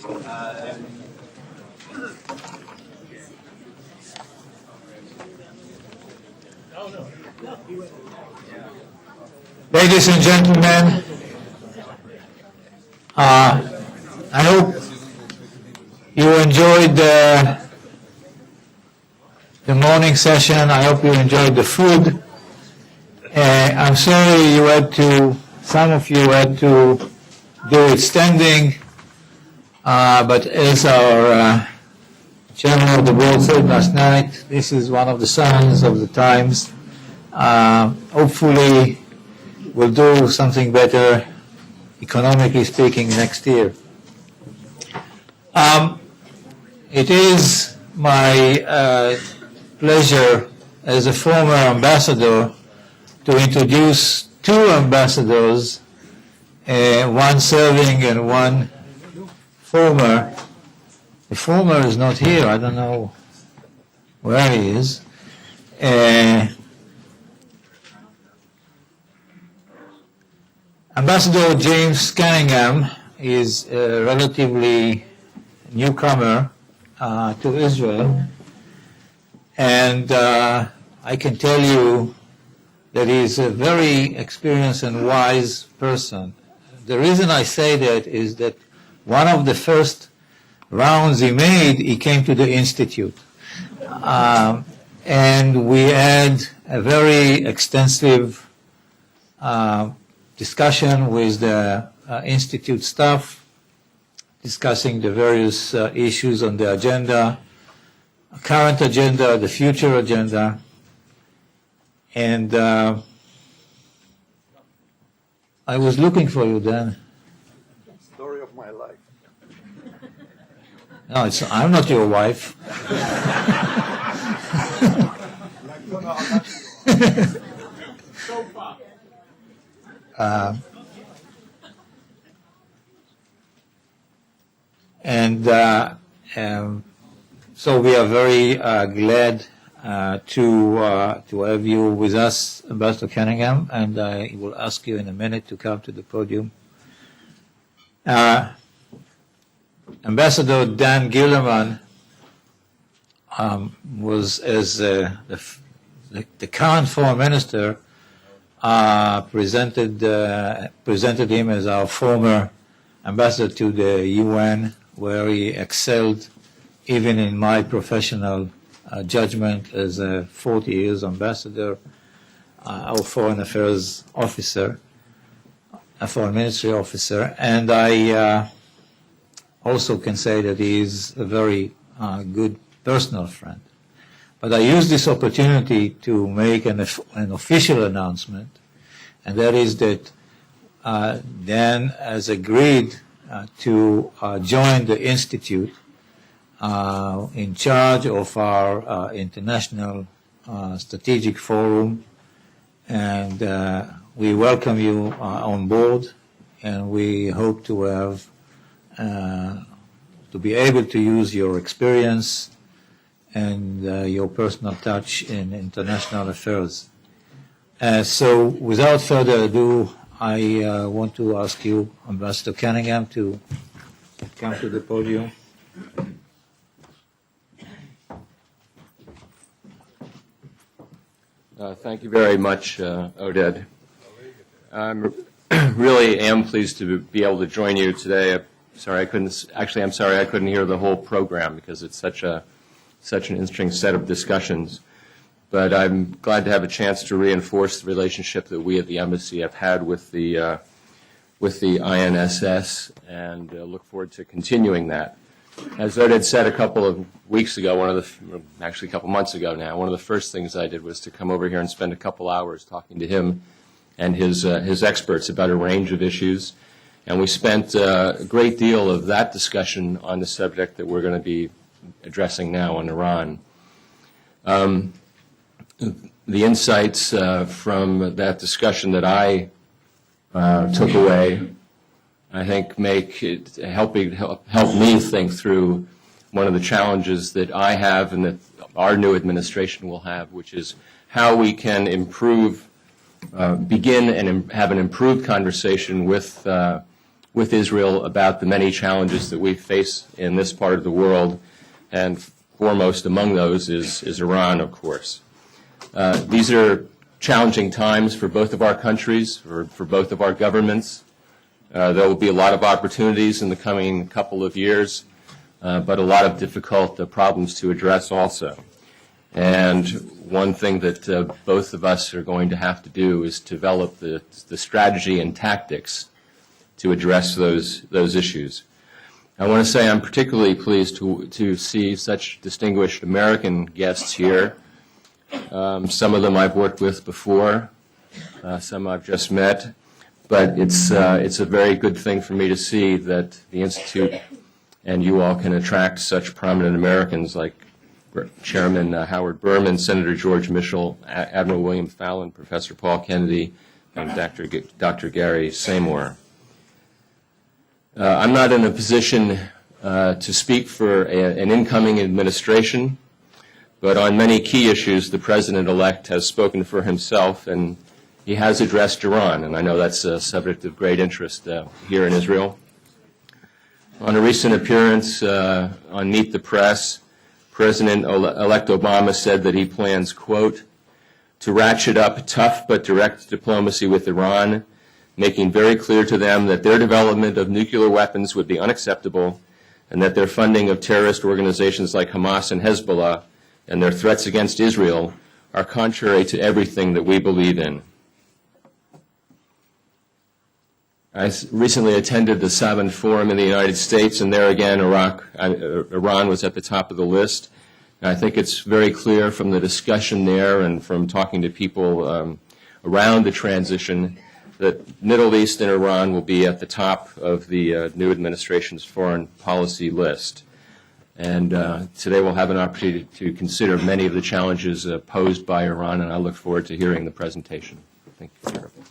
Ladies and gentlemen, I hope you enjoyed the morning session. I hope you enjoyed the food. I'm sorry some of you had to do it standing, but as our chairman of the board said last night, this is one of the signs of the times. Hopefully we'll do something better, economically speaking, next year. It is my pleasure as a former ambassador to introduce two ambassadors, one serving and one former. The former is not here. I don't know where he is. Ambassador James Cunningham is a relatively newcomer to Israel, and I can tell you that he is a very experienced and wise person. The reason I say that is that one of the first rounds he made, he came to the Institute. And we had a very extensive discussion with the Institute staff, discussing the various issues on the agenda, current agenda, the future agenda. And I was looking for you then. Story of my life. No, I'm not your wife. So we are very glad to have you with us, Ambassador Cunningham, and I will ask you in a minute to come to the podium. Ambassador Dan Gillerman was, as the current foreign minister, presented him as our former ambassador to the UN, where he excelled even in my professional judgment as a 40 years ambassador, our foreign affairs officer, a foreign ministry officer, and I also can say that he is a very good personal friend. But I use this opportunity to make an official announcement, and that is that Dan has agreed to join the Institute in charge of our International Strategic Forum, and we welcome you on board, and we hope to have to be able to use your experience and your personal touch in international affairs. So without further ado, I want to ask you, Ambassador Cunningham, to come to the podium. Thank you very much, Oded. I really am pleased to be able to join you today. I'm sorry I couldn't hear the whole program because it's such an interesting set of discussions. But I'm glad to have a chance to reinforce the relationship that we at the embassy have had with the INSS, and look forward to continuing that. As Oded said a couple of weeks ago, actually a couple months ago now, one of the first things I did was to come over here and spend a couple hours talking to him and his experts about a range of issues. And we spent a great deal of that discussion on the subject that we're going to be addressing now on Iran. The insights from that discussion that I took away, I think, help me think through one of the challenges that I have and that our new administration will have, which is how we can begin and have an improved conversation with with Israel about the many challenges that we face in this part of the world, and foremost among those is Iran, of course. These are challenging times for both of our countries, for both of our governments. There will be a lot of opportunities in the coming couple of years, but a lot of difficult problems to address also. And one thing that both of us are going to have to do is develop the strategy and tactics to address those issues. I want to say I'm particularly pleased to see such distinguished American guests here. Some of them I've worked with before, some I've just met, but it's a very good thing for me to see that the Institute and you all can attract such prominent Americans like Chairman Howard Berman, Senator George Mitchell, Admiral William Fallon, Professor Paul Kennedy, and Dr. Gary Seymour. I'm not in a position to speak for an incoming administration, but on many key issues, the President-elect has spoken for himself, and he has addressed Iran, and I know that's a subject of great interest here in Israel. On a recent appearance on Meet the Press, President-elect Obama said that he plans, quote, to ratchet up tough but direct diplomacy with Iran, making very clear to them that their development of nuclear weapons would be unacceptable and that their funding of terrorist organizations like Hamas and Hezbollah and their threats against Israel are contrary to everything that we believe in. I recently attended the Savin Forum in the United States, and there again Iran was at the top of the list. And I think it's very clear from the discussion there and from talking to people around the transition that Middle East and Iran will be at the top of the new administration's foreign policy list. And today we'll have an opportunity to consider many of the challenges posed by Iran, and I look forward to hearing the presentation. Thank you.